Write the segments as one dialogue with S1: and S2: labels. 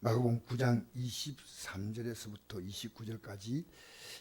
S1: 마가복음 9장 23절에서부터 29절까지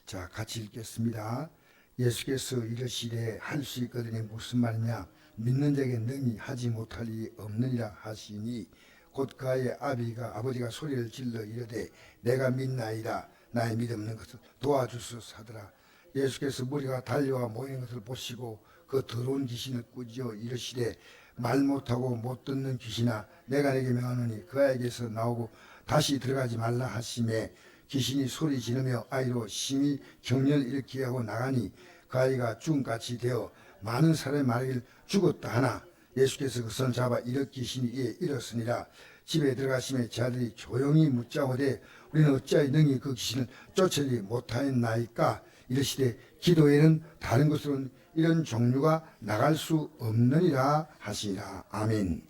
S1: 자 같이 읽겠습니다. 예수께서 이르시되 할 수 있거든이 무슨 말이냐 믿는 자에게 능히 하지 못할 일이 없느니라 하시니 곧 그의 아버지가 소리를 질러 이르되 내가 믿나이다 나의 믿음 없는 것을 도와주소서 하더라. 예수께서 무리가 달려와 모이는 것을 보시고 그 더러운 귀신을 꾸짖어 이르시되 말 못하고 못 듣는 귀신아 내가 내게 명하노니 그 아이에게서 나오고 다시 들어가지 말라 하시매 귀신이 소리 지르며 아이로 심히 경련을 일으키게 하고 나가니 그 아이가 죽음같이 되어 많은 사람이 말하기를 죽었다 하나 예수께서 그 손을 잡아 이르 귀신이 이에 일었으니라. 집에 들어가시매 제 아들이 조용히 묻자오되 우리는 어찌하여 능히 그 귀신을 쫓으리 못하였나이까. 이르시되 기도에는 다른 것으로는 이런 종류가 나갈 수 없느니라 하시니라. 아멘.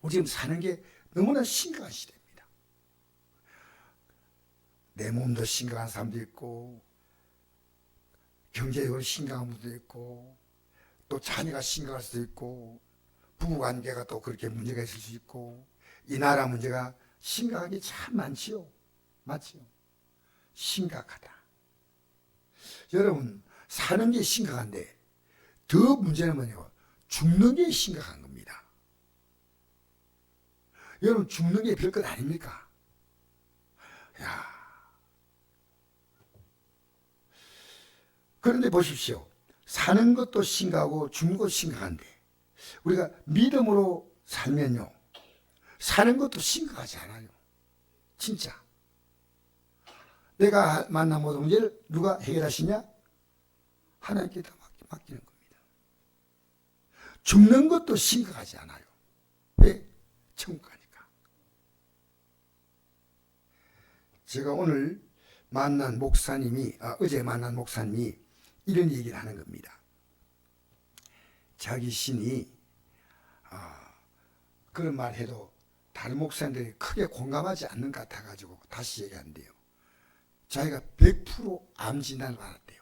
S1: 우리 지금 사는 게 너무나 심각한 시대입니다. 내 몸도 심각한 사람도 있고 경제적으로 심각한 분도 있고 또 자녀가 심각할 수도 있고 부부관계가 또 그렇게 문제가 있을 수 있고 이 나라 문제가 심각한 게 참 많지요. 맞지요? 심각하다. 여러분 사는 게 심각한데 더 문제는 뭐냐고 죽는 게 심각한 겁니다. 여러분 죽는 게 별것 아닙니까? 야. 그런데 보십시오. 사는 것도 심각하고 죽는 것도 심각한데 우리가 믿음으로 살면요 사는 것도 심각하지 않아요. 진짜 내가 만난 모든 문제를 누가 해결하시냐? 하나님께 다 맡기는 겁니다. 죽는 것도 심각하지 않아요. 왜? 천국 가니까. 제가 오늘 만난 목사님이 어제 만난 목사님이 이런 얘기를 하는 겁니다. 자기 신이 그런 말 해도 다른 목사님들이 크게 공감하지 않는 것 같아가지고 다시 얘기한대요. 자기가 100% 암 진단을 받았대요.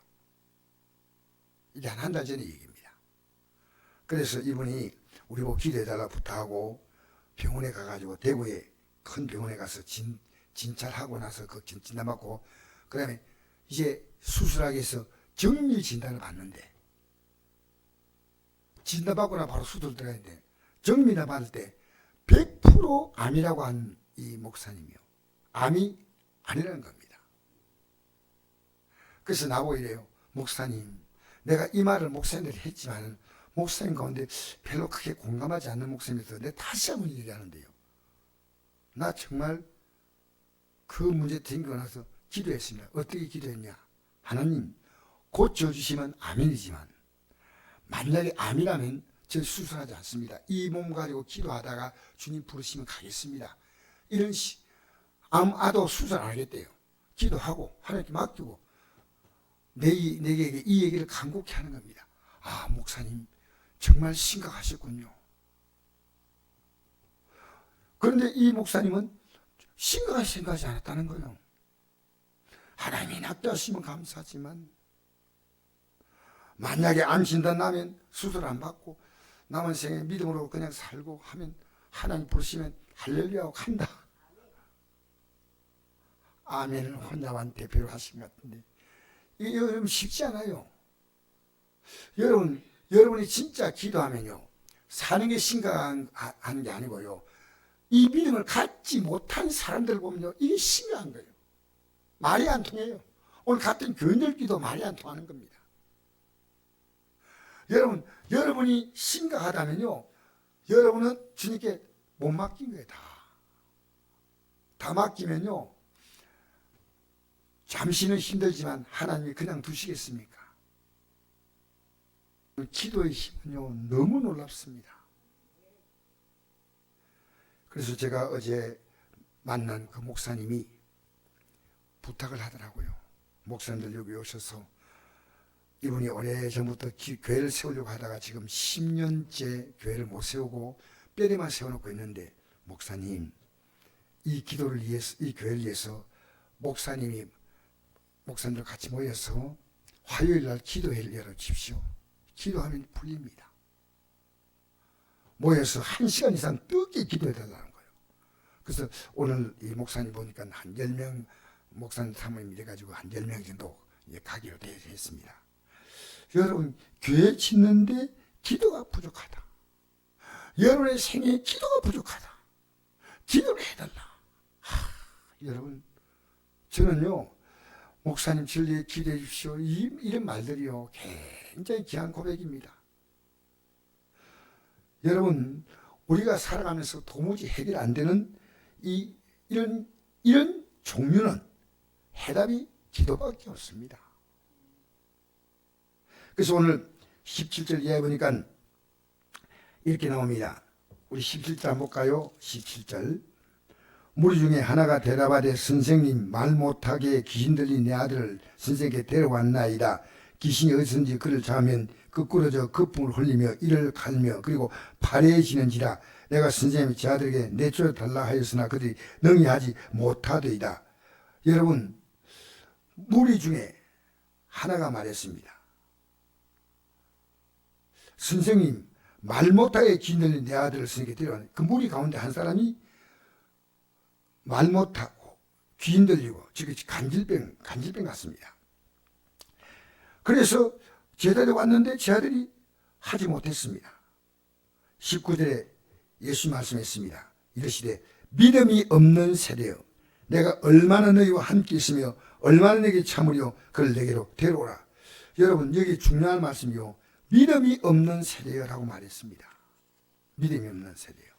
S1: 이게 한 달 전의 얘기입니다. 그래서 이분이 우리 보고 기도해달라고 부탁하고 병원에 가가지고 대구에 큰 병원에 가서 진찰하고 나서 그 진단받고 그 다음에 이제 수술하기 위해서 정밀 진단을 받는데 진단받고 나 바로 수술 들어가는데 정밀을 받을 때 100% 암이라고 한 이 목사님이요. 암이 아니라는 겁니다. 그래서 나보고 이래요. 목사님 내가 이 말을 목사님들이 했지만 목사님 가운데 별로 크게 공감하지 않는 목사님에서 내가 다시 한번 얘기하는데요. 나 정말 그 문제 생기고 나서 기도했습니다. 어떻게 기도했냐. 하나님 고쳐주시면 아멘이지만 만약에 암이라면 저 수술하지 않습니다. 이 몸 가지고 기도하다가 주님 부르시면 가겠습니다. 이런 아도 수술 안 하겠대요. 기도하고 하나님께 맡기고 내게 이 얘기를 간곡히 하는 겁니다. 아 목사님 정말 심각하셨군요. 그런데 이 목사님은 심각하게 생각하지 않았다는 거예요. 하나님이 낫게 감사하지만 만약에 암 진단 나면 수술 안 받고 남은 생에 믿음으로 그냥 살고 하면 하나님 부르시면 할렐루야 간다. 아멘을 혼자만 대표로 하신 것 같은데 이게 여러분 쉽지 않아요. 여러분이 진짜 기도하면요 사는 게 심각한 게 아니고요 이 믿음을 갖지 못한 사람들 보면요 이게 심각한 거예요. 말이 안 통해요. 오늘 같은 교인들끼리도 말이 안 통하는 겁니다. 여러분이 심각하다면요 여러분은 주님께 못 맡긴 거예요. 다 맡기면요 잠시는 힘들지만 하나님이 그냥 두시겠습니까? 기도의 힘은요 너무 놀랍습니다. 그래서 제가 어제 만난 그 목사님이 부탁을 하더라고요. 목사님들 여기 오셔서 이분이 오래전부터 교회를 세우려고 하다가 지금 10년째 교회를 못 세우고 뼈대만 세워놓고 있는데 목사님 이 기도를 위해서 이 교회를 위해서 목사님들 같이 모여서 화요일 날 기도회를 열어주십시오. 기도하면 풀립니다. 모여서 1시간 이상 뜨겁게 기도해달라는 거예요. 그래서 오늘 이 목사님 보니까 한 10명 목사님 사모님 이래가지고 한 10명 정도 가기로 되었습니다. 여러분, 교회 짓는데 기도가 부족하다. 여러분의 생에 기도가 부족하다. 기도를 해달라. 여러분, 저는요, 목사님 진리에 기도해 주십시오. 이런 말들이요, 굉장히 귀한 고백입니다. 여러분, 우리가 살아가면서 도무지 해결 안 되는 이런 종류는 해답이 기도밖에 없습니다. 그래서 오늘 17절 이하에 보니까 이렇게 나옵니다. 우리 17절 한번 볼까요? 17절. 무리 중에 하나가 대답하되 선생님, 말 못하게 귀신 들린 내 아들을 선생님께 데려왔나이다. 귀신이 어디선지 그를 잡으면 거꾸러져 거품을 흘리며 이를 갈며 그리고 파래해지는지라. 내가 선생님이 제 아들에게 내쫓아 달라 하였으나 그들이 능히 하지 못하더이다. 여러분, 무리 중에 하나가 말했습니다. 선생님, 말 못하게 귀신 들린 내 아들을 선생님께 데려왔네. 그 무리 가운데 한 사람이 말 못하고 귀신 들리고 지금 간질병 같습니다. 그래서 제 아들이 왔는데 제 아들이 하지 못했습니다. 19절에 예수 말씀했습니다. 이르시되 믿음이 없는 세대여, 내가 얼마나 너희와 함께 있으며 얼마나 내게 참으려 그를 내게로 데려오라. 여러분, 여기 중요한 말씀이요, 믿음이 없는 세대여라고 말했습니다. 믿음이 없는 세대여.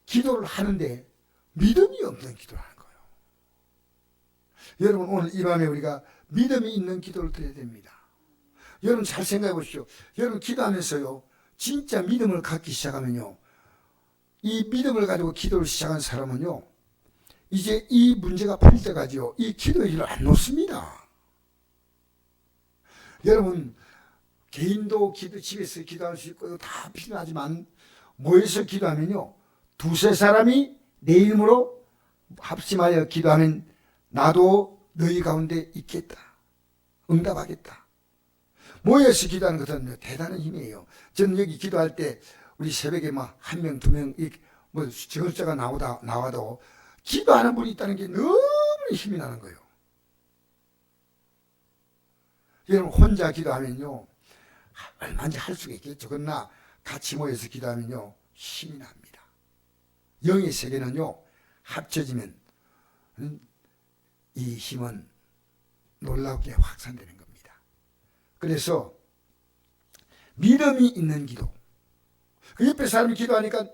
S1: 기도를 하는데 믿음이 없는 기도를 하는 거예요. 여러분, 오늘 이 밤에 우리가 믿음이 있는 기도를 드려야 됩니다. 여러분, 잘 생각해 보십시오. 여러분, 기도하면서요, 진짜 믿음을 갖기 시작하면요, 이 믿음을 가지고 기도를 시작한 사람은요, 이제 이 문제가 풀릴 때까지요, 이 기도의 길을 안 놓습니다. 여러분, 개인도 집에서 기도할 수 있고 다 필요하지만 모여서 기도하면요, 두세 사람이 내 이름으로 합심하여 기도하면 나도 너희 가운데 있겠다. 응답하겠다. 모여서 기도하는 것은 대단한 힘이에요. 저는 여기 기도할 때 우리 새벽에 막 한 명, 두 명, 뭐 적을자가 나와도 기도하는 분이 있다는 게 너무 힘이 나는 거예요. 여러분, 혼자 기도하면요, 얼마든지 할 수가 있겠죠. 그러나 같이 모여서 기도하면요, 힘이 납니다. 영의 세계는요, 합쳐지면 이 힘은 놀랍게 확산되는 겁니다. 그래서 믿음이 있는 기도, 그 옆에 사람이 기도하니까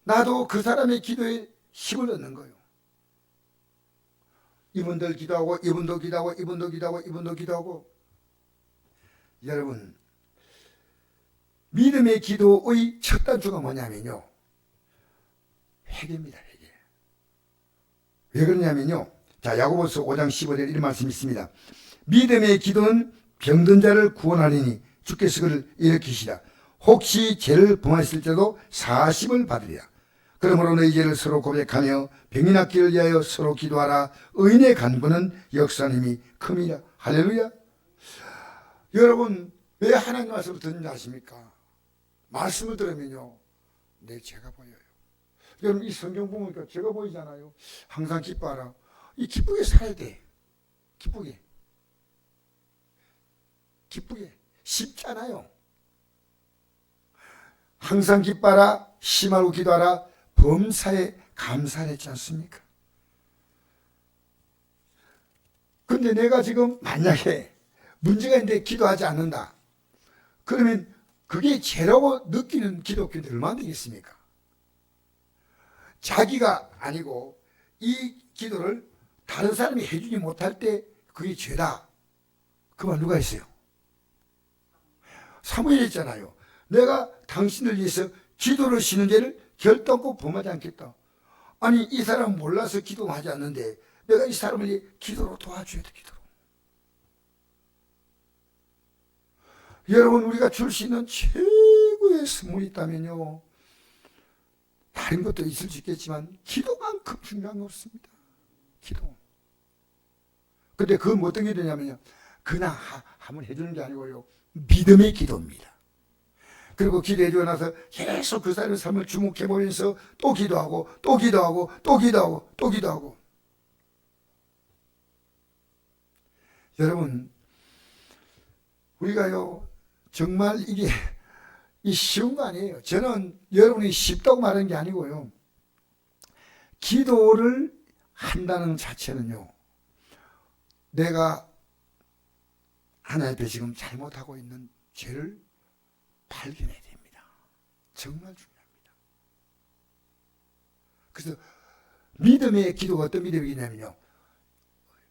S1: 나도 그 사람의 기도에 힘을 얻는 거예요. 이분들 기도하고 이분도 기도하고 이분도 기도하고 이분도 기도하고. 여러분, 믿음의 기도의 첫 단추가 뭐냐면요, 회개입니다. 회개. 왜 그러냐면요, 자, 야고보서 5장 15절 이런 말씀이 있습니다. 믿음의 기도는 병든 자를 구원하리니 주께서 그를 일으키시라. 혹시 죄를 범하실 때도 사심을 받으리라. 그러므로 너희 죄를 서로 고백하며 병이 낫기를 위하여 서로 기도하라. 의인의 간구는 역사님이 큼이라. 할렐루야. 여러분, 왜 하나님 말씀을 듣는지 아십니까? 말씀을 들으면요, 내 죄가 보여요. 여러분, 이 성경 보니까 죄가 보이잖아요. 항상 기뻐하라. 이 기쁘게 살아야 돼. 기쁘게. 쉽잖아요. 항상 기뻐하라. 심하고 기도하라. 범사에 감사를 했지 않습니까? 근데 내가 지금 만약에 문제가 있는데 기도하지 않는다. 그러면 그게 죄라고 느끼는 기독교인들 얼마나 되겠습니까? 자기가 아니고 이 기도를 다른 사람이 해주지 못할 때 그게 죄다. 그 말 누가 했어요? 사무엘이 했잖아요. 내가 당신을 위해서 기도를 쉬는 죄를 결단코 범하지 않겠다. 아니, 이 사람 몰라서 기도하지 않는데 내가 이 사람을 위해 기도로 도와줘야 돼. 기도로. 여러분, 우리가 줄 수 있는 최고의 선물이 있다면요, 다른 것도 있을 수 있겠지만 기도만큼 중요한 거 없습니다. 기도. 근데 그건 어떤 기도냐면요, 그냥 한번 해주는 게 아니고요, 믿음의 기도입니다. 그리고 기도해주고 나서 계속 그 사람의 삶을 주목해 보면서 또 기도하고 또 기도하고 또 기도하고 또 기도하고. 여러분, 우리가요 정말 이게 쉬운 거 아니에요. 저는 여러분이 쉽다고 말하는 게 아니고요, 기도를 한다는 자체는요, 내가 하나님 앞에 지금 잘못하고 있는 죄를 발견해야 됩니다. 정말 중요합니다. 그래서 믿음의 기도가 어떤 믿음이냐면요,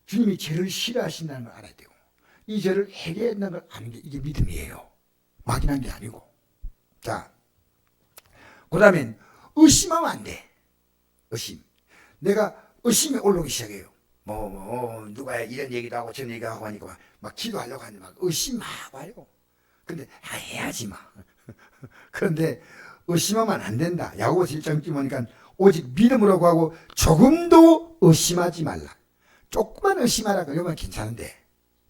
S1: 주님이 죄를 싫어하신다는 걸 알아야 되고 이 죄를 해결해야 한다는 걸 아는 게 이게 믿음이에요. 막연한 게 아니고. 자, 그 다음엔 의심하면 안 돼. 의심. 내가 의심이 올라오기 시작해요. 누가 이런 얘기도 하고 저런 얘기도 하고 하니까 막 기도하려고 하는데 막 의심 막 와요. 근데 해야지 막. 그런데 의심하면 안 된다. 야고보서 1장 보니까 오직 믿음으로 구하고 조금도 의심하지 말라. 조금만 의심하라 그러면 괜찮은데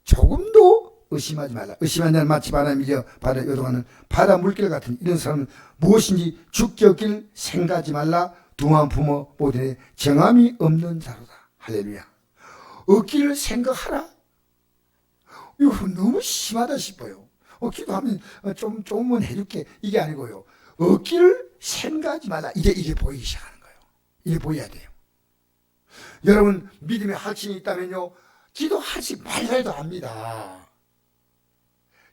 S1: 조금도 의심하지 말라. 의심한 자는 마치 바람에 밀려 바다 요동하는 바다 물결 같은 이런 사람은 무엇인지 죽게 얻길 생각하지 말라. 두만 부모 모든에 정함이 없는 자로다. 할렐루야. 얻기를 생각하라. 이거 너무 심하다 싶어요. 기도하면 조금은 해줄게 이게 아니고요, 얻기를 생각하지 말라. 이게 보이기 시작하는 거예요. 이게 보여야 돼요. 여러분, 믿음의 확신이 있다면요, 기도하지 말라 해도 합니다.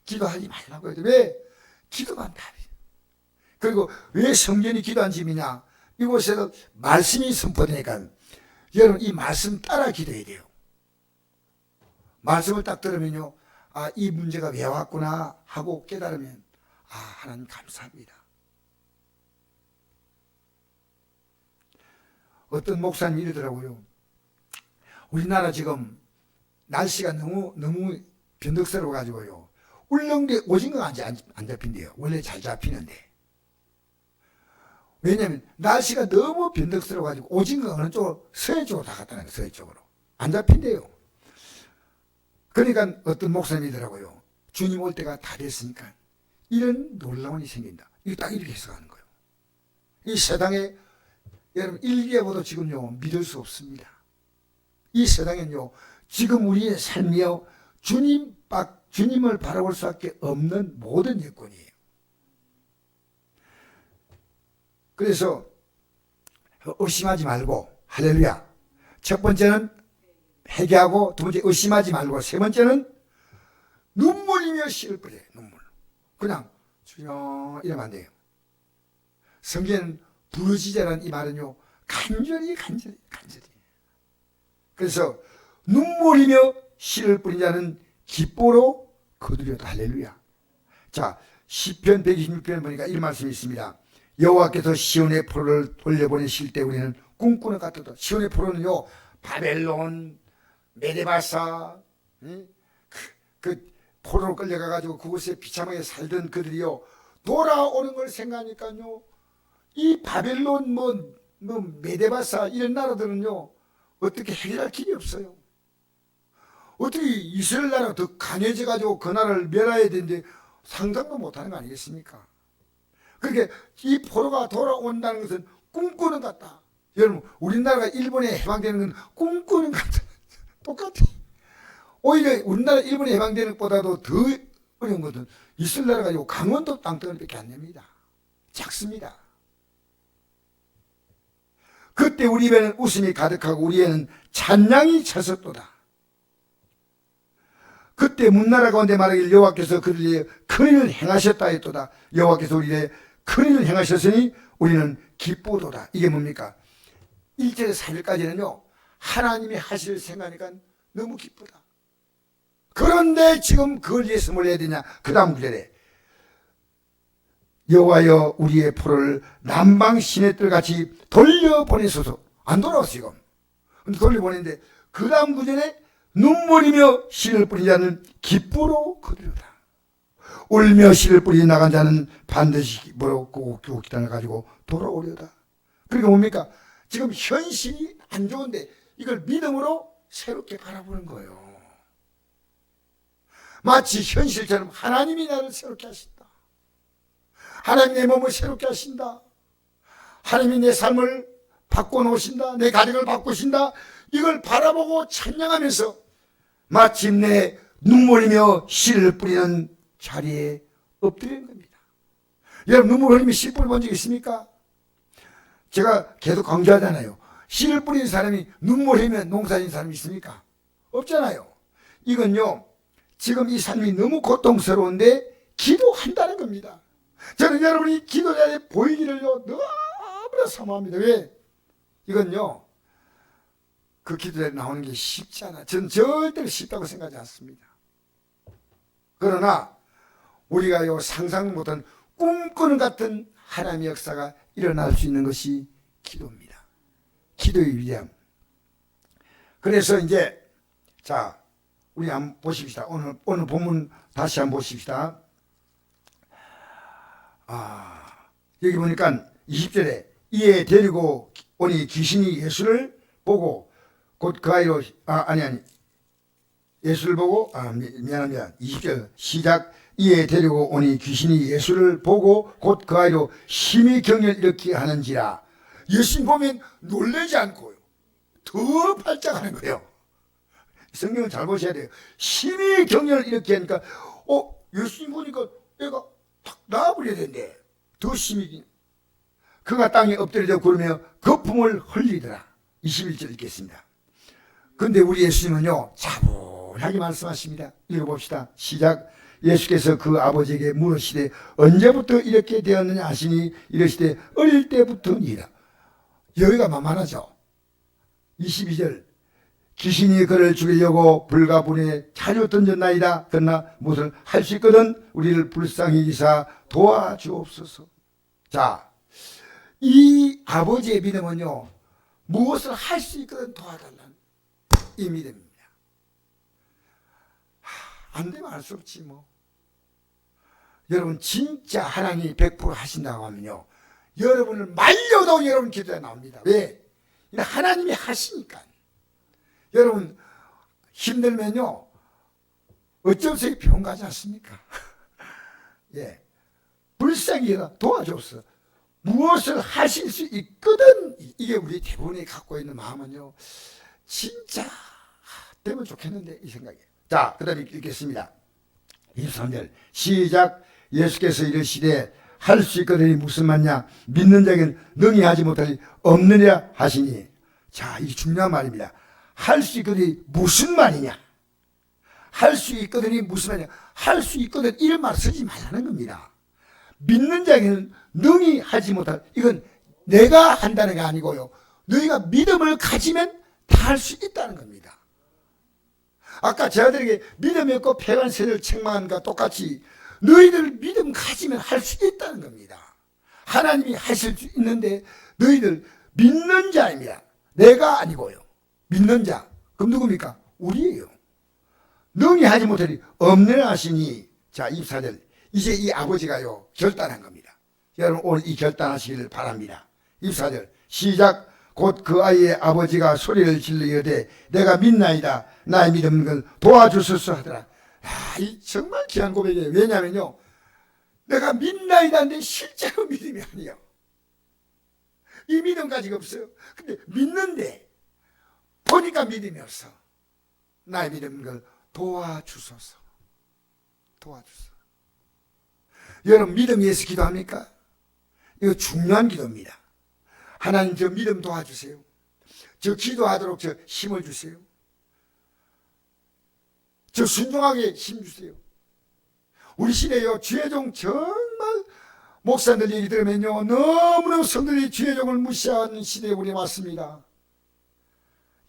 S1: 기도하지 말라고 해도. 왜? 기도만 답이에요. 그리고 왜 성전이 기도한 집이냐? 이곳에서 말씀이 선포되니까 여러분 이 말씀 따라 기도해야 돼요. 말씀을 딱 들으면요, 아, 이 문제가 왜 왔구나 하고 깨달으면, 아, 하나님 감사합니다. 어떤 목사님이 이러더라고요. 우리나라 지금 날씨가 너무 변덕스러워 가지고요, 울릉도에 오징어가 안 잡힌대요. 원래 잘 잡히는데. 왜냐하면 날씨가 너무 변덕스러워 가지고 오징어가 어느 쪽으로, 서해 쪽으로 다 갔다는 거예요. 서해 쪽으로 안 잡힌대요. 그러니까 어떤 목사님이더라고요, 주님 올 때가 다 됐으니까 이런 놀라운 일이 생긴다. 이거 딱 이렇게 해석하는 거예요. 이 세상에 여러분 일기예보도 지금요 믿을 수 없습니다. 이 세상엔요 지금 우리의 삶이요 주님을 바라볼 수밖에 없는 모든 여건이에요. 그래서 의심하지 말고, 할렐루야. 첫 번째는 회개하고, 두 번째 의심하지 말고, 세 번째는 눈물이며 씨를 뿌려요. 눈물. 그냥 주여 이러면 안 돼요. 성경에는 부르짖으라는 이 말은요 간절히. 그래서 눈물이며 씨를 뿌린 자는 기뻐로 거두려다. 할렐루야. 자, 시편 126편 보니까 이런 말씀이 있습니다. 여호와께서 시온의 포로를 돌려보내실 때 우리는 꿈꾸는 것 같다. 시온의 포로는요 바벨론, 메데바사, 그 포로로 끌려가가지고 그곳에 비참하게 살던 그들이요 돌아오는 걸 생각하니까요, 이 바벨론 메데바사 이런 나라들은요 어떻게 해결할 길이 없어요. 어떻게 이스라엘 나라가 더 강해져 가지고 그 나라를 멸해야 되는데 상상도 못하는 거 아니겠습니까? 그렇게 이 포로가 돌아온다는 것은 꿈꾸는 것 같다. 여러분, 우리나라가 일본에 해방되는 건 꿈꾸는 것 같다. 똑같아. 오히려 우리나라 일본에 해방되는 것보다도 더 어려운 것은 이스라엘 나라가 가지고 강원도 땅덩어리밖에 안 됩니다. 작습니다. 그때 우리 입에는 웃음이 가득하고 우리에는 찬양이 찼었도다. 그때 문나라 가운데 말하길 여호와께서 그들에게 큰일을 행하셨다 했도다. 여호와께서 우리에게 큰일을 행하셨으니 우리는 기쁘도다. 이게 뭡니까? 1절에서 4절까지는요 하나님이 하실 생각하니까 너무 기쁘다. 그런데 지금 그걸 위해서 뭘 해야 되냐? 그 다음 구절에 여호와여 우리의 포로를 남방 시냇들같이 돌려보내소서. 안 돌아왔어 지금. 근데 돌려보내는데 그 다음 구절에 눈물이며 씨를 뿌린 자는 기쁘로 거두리로다. 울며 씨를 뿌리 나간 자는 반드시 기쁘로 그 기단을 가지고 돌아오려다. 그러니까 뭡니까? 지금 현실이 안 좋은데 이걸 믿음으로 새롭게 바라보는 거예요. 마치 현실처럼 하나님이 나를 새롭게 하신다. 하나님 내 몸을 새롭게 하신다. 하나님이 내 삶을 바꿔놓으신다. 내 가정을 바꾸신다. 이걸 바라보고 찬양하면서 마침내 눈물이며 씨를 뿌리는 자리에 엎드리는 겁니다. 여러분, 눈물 흘리며 씨 뿌려 본 적 있습니까? 제가 계속 강조하잖아요. 씨를 뿌리는 사람이 눈물 흘리며 농사짓는 사람이 있습니까? 없잖아요. 이건요, 지금 이 삶이 너무 고통스러운데 기도한다는 겁니다. 저는 여러분이 기도자에 보이기를요 너무나 사모합니다. 왜? 이건요, 그 기도자에 나오는 게 쉽지 않아. 저는 절대로 쉽다고 생각하지 않습니다. 그러나 우리가 요 상상 못한 꿈꾸는 같은 하나님의 역사가 일어날 수 있는 것이 기도입니다. 기도의 위대함. 그래서 이제 자, 우리 한번 보십시다. 오늘 본문 다시 한번 보십시다. 여기 보니까 20절에 이에 데리고 오니 귀신이 예수를 보고 곧 그 아이로 예수를 보고 미안합니다. 20절 시작. 이에 데리고 오니 귀신이 예수를 보고 곧 그 아이로 심히 경련을 일으키게 하는지라. 예수님 보면 놀라지 않고요, 더 발작하는 거예요. 성경을 잘 보셔야 돼요. 심히 경련을 일으키게 하니까 예수님 보니까 애가 탁 나와버려야 되는데 더 심히 그가 땅에 엎드려 구르며 거품을 흘리더라. 21절 읽겠습니다. 그런데 우리 예수님은요 차분하게 말씀하십니다. 읽어봅시다. 시작. 예수께서 그 아버지에게 물으시되 언제부터 이렇게 되었느냐 하시니 이르시되 어릴 때부터니라. 여기가 만만하죠. 22절 귀신이 그를 죽이려고 불과 불에 자주 던졌나이다. 그러나 무엇을 할 수 있거든 우리를 불쌍히 여기사 도와주옵소서. 자, 이 아버지의 믿음은요 무엇을 할 수 있거든 도와달라는 이 믿음입니다. 안 되면 할 수 없지 뭐. 여러분 진짜 하나님이 100% 하신다고 하면요 여러분을 말려도 여러분 기도에 나옵니다. 왜? 하나님이 하시니까. 여러분 힘들면요 어쩔 수 없이 병 가지 않습니까? 예, 불쌍히 도와줘서 무엇을 하실 수 있거든. 이게 우리 대부분이 갖고 있는 마음은요 진짜 되면 좋겠는데 이 생각이에요. 자, 그 다음에 읽겠습니다. 23절 시작. 예수께서 이르시되 할 수 있거든이 무슨 말이냐 믿는 자에게는 능히 하지 못하니 없느니라 하시니. 자, 이 중요한 말입니다. 할 수 있거든이 무슨 말이냐, 할 수 있거든이 무슨 말이냐, 할 수 있거든 이런 말 쓰지 말라는 겁니다. 믿는 자에게는 능히 하지 못할, 이건 내가 한다는 게 아니고요 너희가 믿음을 가지면 다 할 수 있다는 겁니다. 아까 제자들에게 믿음이 없고 패간 세대를 책망한 것과 똑같이 너희들 믿음 가지면 할 수 있다는 겁니다. 하나님이 하실 수 있는데 너희들 믿는 자입니다. 내가 아니고요 믿는 자. 그럼 누굽니까? 우리예요. 능히 하지 못하니 없느냐 하시니. 자, 24절 이제 이 아버지가요 결단한 겁니다. 여러분 오늘 이 결단하시기를 바랍니다. 24절 시작. 곧 그 아이의 아버지가 소리를 질러 이르되 내가 믿나이다. 나의 믿음을 도와주소서 하더라. 이 정말 귀한 고백이에요. 왜냐면요 내가 믿나이다인데 실제로 믿음이 아니에요. 이 믿음 가지고 없어요. 근데 믿는데 보니까 믿음이 없어. 나의 믿음을 도와주소서. 도와주소서. 여러분 믿음 위해서 기도합니까? 이거 중요한 기도입니다. 하나님 저 믿음 도와주세요. 저 기도하도록 저 힘을 주세요. 저 순종하게 힘 주세요. 우리 시대에요 주의종 정말 목사들 얘기 들으면요 너무너무 성도들이 주의종을 무시하는 시대에 우리 왔습니다.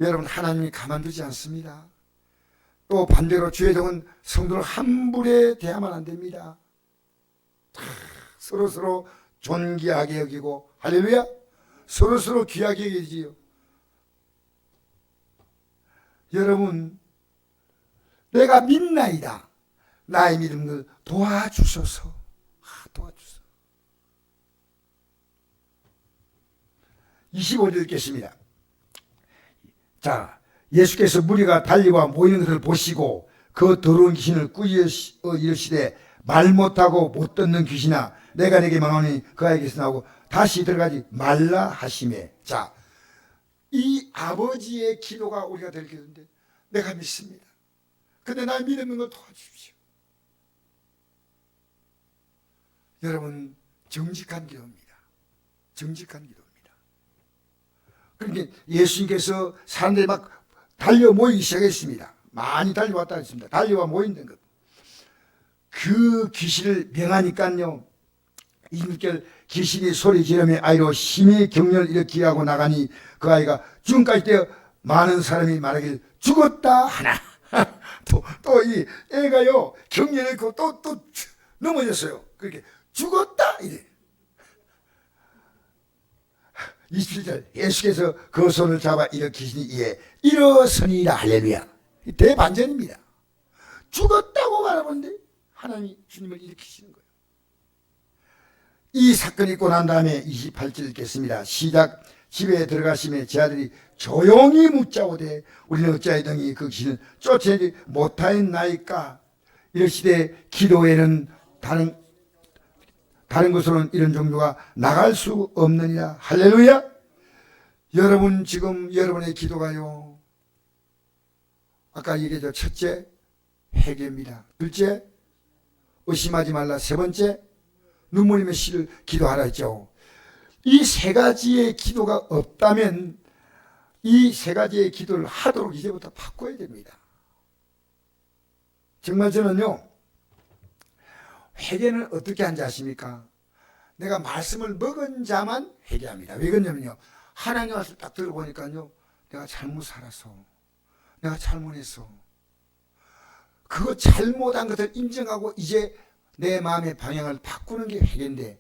S1: 여러분 하나님이 가만두지 않습니다. 또 반대로 주의종은 성도를 함부로 대하면 안 됩니다. 서로서로 존귀하게 여기고 할렐루야 서로서로 귀하게 여기지요. 여러분 내가 믿나이다. 나의 믿음을 도와주소서. 도와주소서. 25절 읽겠습니다. 자, 예수께서 무리가 달리와 모이는 것을 보시고 그 더러운 귀신을 꾸짖어 이르시되 말 못하고 못 듣는 귀신아 내가 내게 망하니 그 아이에게서 나오고 다시 들어가지 말라 하시매. 자, 이 아버지의 기도가 우리가 될 기도인데 내가 믿습니다. 근데 날 믿는 걸 도와주십시오. 여러분, 정직한 기도입니다. 정직한 기도입니다. 그러니까 예수님께서 사람들이 막 달려 모이기 시작했습니다. 많이 달려왔다 했습니다. 달려와 모인다는 것. 그 귀신을 명하니까요, 26절 귀신이 소리 지르며 아이로 심히 격렬을 일으키게 하고 나가니 그 아이가 죽음까지 되어 많은 사람이 말하길 죽었다 하나. 또 이 애가요 격렬을 일으키고 또 넘어졌어요. 그렇게 죽었다 이래. 27절 예수께서 그 손을 잡아 일으키시니 이에 일어서니라. 할렐루야. 대반전입니다. 죽었다고 말하는데 하나님이 주님을 일으키시는 거예요. 이 사건이 있고 난 다음에 28절 읽겠습니다. 시작. 집에 들어가시며 제 아들이 조용히 묻자오되 우리는 어찌하였더니 그 귀신을 쫓아내지 못하였나이까. 이러시되 기도에는 다른 곳으로는 이런 종류가 나갈 수 없느니라. 할렐루야. 여러분, 지금 여러분의 기도가요, 아까 얘기했죠. 첫째, 회개입니다. 둘째, 의심하지 말라. 세 번째, 눈물이며 씨를 기도하라 했죠. 이 세 가지의 기도가 없다면 이 세 가지의 기도를 하도록 이제부터 바꿔야 됩니다. 정말 저는요, 회개는 어떻게 하는지 아십니까? 내가 말씀을 먹은 자만 회개합니다. 왜 그러냐면요, 하나님 말씀 딱 들어보니까요, 내가 잘못 살아서, 내가 잘못했어, 그거 잘못한 것을 인정하고 이제 내 마음의 방향을 바꾸는 게 회개인데,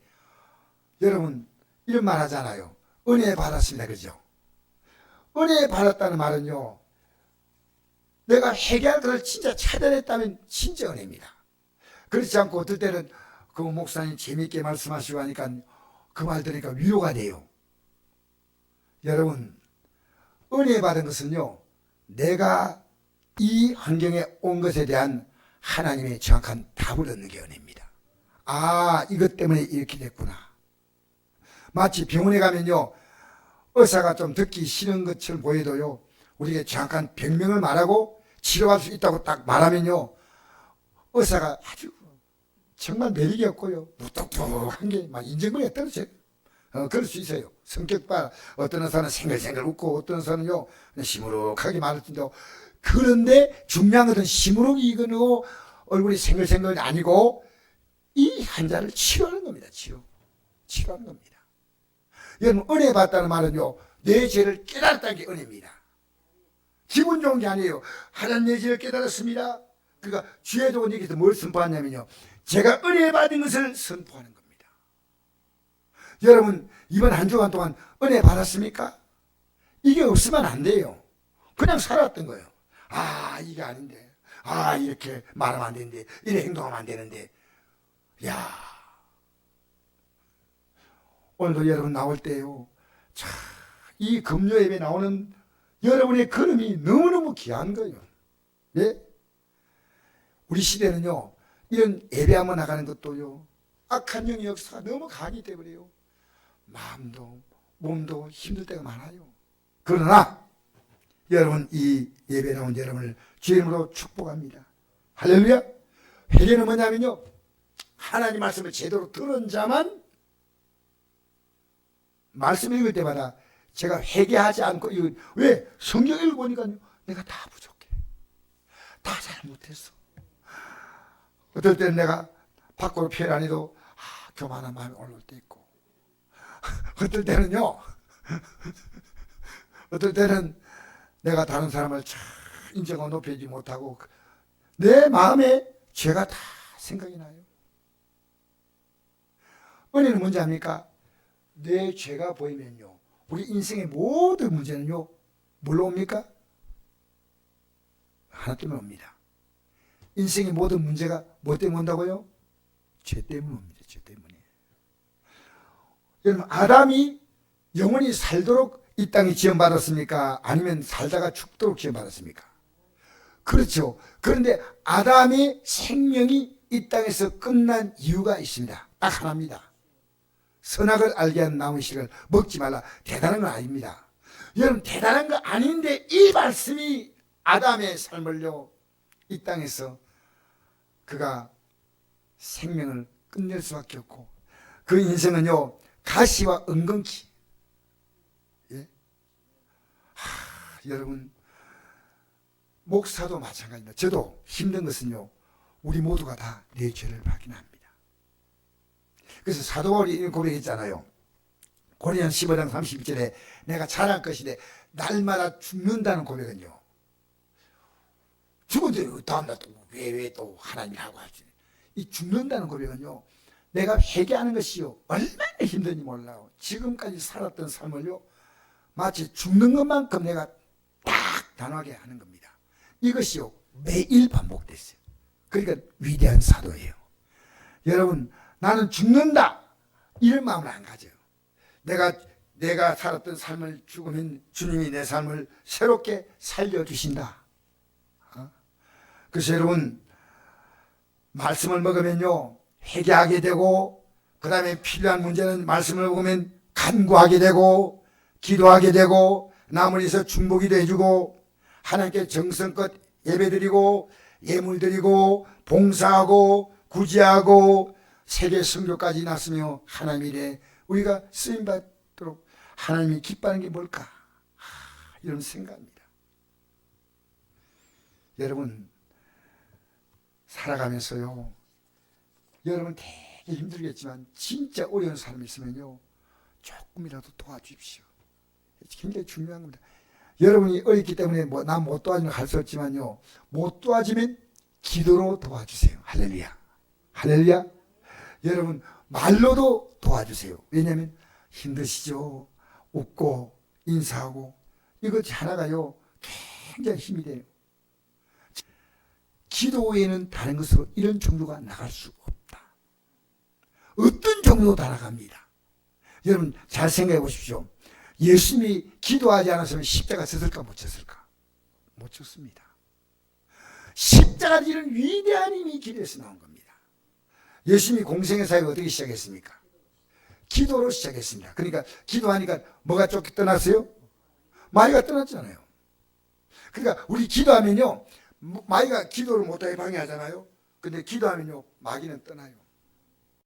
S1: 여러분 이런 말 하잖아요. 은혜 받았습니다. 그죠? 은혜 받았다는 말은요, 내가 회개할 것을 진짜 찾아냈다면 진짜 은혜입니다. 그렇지 않고 어떨 때는 그 목사님 재미있게 말씀하시고 하니까 그 말 들으니까 위로가 돼요. 여러분, 은혜 받은 것은요, 내가 이 환경에 온 것에 대한 하나님의 정확한 답을 얻는 게 은혜입니다. 아, 이것 때문에 이렇게 됐구나. 마치 병원에 가면요, 의사가 좀 듣기 싫은 것처럼 보여도요, 우리에게 정확한 병명을 말하고 치료할 수 있다고 딱 말하면요, 의사가 아주 정말 매력이 없고요, 무뚝뚝한 게 막 인정거리가 떨어져요. 그럴 수 있어요. 성격 봐. 어떤 의사는 생글생글 웃고 어떤 의사는요 시무룩하게 말을 텐데, 그런데 중요한 것은 시무룩이 이거고 얼굴이 생글생글이 아니고 이 환자를 치료하는 겁니다. 치료하는 겁니다. 여러분, 은혜 받다는 말은요, 내 죄를 깨달았다는 게 은혜입니다. 기분 좋은 게 아니에요. 하나님 내 죄를 깨달았습니다. 그러니까 주의 종은 여기서 뭘 선포하냐면요, 제가 은혜 받은 것을 선포하는 겁니다. 여러분, 이번 한 주간 동안 은혜 받았습니까? 이게 없으면 안 돼요. 그냥 살았던 거예요. 아, 이게 아닌데, 아, 이렇게 말하면 안 되는데, 이렇게 행동하면 안 되는데, 야, 오늘도 여러분 나올 때요, 참, 이 금요 예배 나오는 여러분의 걸음이 너무너무 귀한 거예요. 예? 우리 시대는요, 이런 예배 한번 나가는 것도요, 악한 영의 역사가 너무 강하기 때문에요, 마음도 몸도 힘들 때가 많아요. 그러나 여러분, 이 예배 나온 여러분을 주의 이름으로 축복합니다. 할렐루야. 회개는 뭐냐면요, 하나님 말씀을 제대로 들은 자만, 말씀 읽을 때마다 제가 회개하지 않고, 왜? 성경 읽어보니까 내가 다 부족해, 다 잘못했어. 어떨 때는 내가 밖으로 표현 안 해도 교만한 마음이 올라올 때 있고, 어떨 때는요, 어떨 때는 내가 다른 사람을 참 인정하고 높이지 못하고 내 마음에 죄가 다 생각이 나요. 은혜는 뭔지 압니까? 내 죄가 보이면요, 우리 인생의 모든 문제는요, 뭘로 옵니까? 하나 때문에 옵니다. 인생의 모든 문제가 뭐 때문에 온다고요? 죄 때문에 옵니다. 죄 때문에. 여러분, 아담이 영원히 살도록 이 땅에 지원받았습니까? 아니면 살다가 죽도록 지원받았습니까? 그렇죠. 그런데 아담의 생명이 이 땅에서 끝난 이유가 있습니다. 딱 딱 하나입니다. 선악을 알게 하는 나무 씨를 먹지 말라. 대단한 건 아닙니다. 여러분, 대단한 거 아닌데 이 말씀이 아담의 삶을요, 이 땅에서 그가 생명을 끝낼 수밖에 없고, 그 인생은요 가시와 은근히, 예? 여러분, 목사도 마찬가지입니다. 저도 힘든 것은요, 우리 모두가 다 내 죄를 발견합니다. 그래서 사도 바울이 이런 고백했잖아요. 고린도서 15장 32절에 내가 잘할 것이되 날마다 죽는다는 고백은요, 죽은데 다음날 왜 또 하나님이라고 하지? 이 죽는다는 고백은요, 내가 회개하는 것이요 얼마나 힘든지 몰라요. 지금까지 살았던 삶을요 마치 죽는 것만큼 내가 딱 단호하게 하는 겁니다. 이것이요 매일 반복됐어요. 그러니까 위대한 사도예요. 여러분, 나는 죽는다 이런 마음을 안 가져요. 내가 살았던 삶을 죽으면 주님이 내 삶을 새롭게 살려주신다. 그래서 여러분, 말씀을 먹으면요 회개하게 되고, 그 다음에 필요한 문제는 말씀을 먹으면 간구하게 되고, 기도하게 되고, 남을 위해서 중보기도 해주고, 하나님께 정성껏 예배드리고 예물드리고 봉사하고 구제하고 세계 선교까지 났으며, 하나님 일에 우리가 쓰임받도록 하나님이 기뻐하는 게 뭘까? 이런 생각입니다. 여러분, 살아가면서요, 여러분 되게 힘들겠지만 진짜 어려운 사람이 있으면요 조금이라도 도와주십시오. 굉장히 중요한 겁니다. 여러분이 어렵기 때문에 나 못 도와주면 할 수 없지만요, 못 도와주면 기도로 도와주세요. 할렐루야, 할렐루야. 여러분, 말로도 도와주세요. 왜냐하면 힘드시죠. 웃고 인사하고 이것 하나가요 굉장히 힘이 돼요. 기도 외에는 다른 것으로 이런 종교가 나갈 수 없다. 어떤 종교도 다 나갑니다. 여러분 잘 생각해 보십시오. 예수님이 기도하지 않았으면 십자가 졌을까 못 졌을까? 못 졌습니다. 십자가는 이런 위대한 힘이 기도에서 나온 겁니다. 예수님이 공생의 사역을 어떻게 시작했습니까? 기도로 시작했습니다. 그러니까 기도하니까 뭐가 쫓겨 떠났어요? 마귀가 떠났잖아요. 그러니까 우리 기도하면요, 마귀가 기도를 못하게 방해하잖아요. 근데 기도하면요 마귀는 떠나요.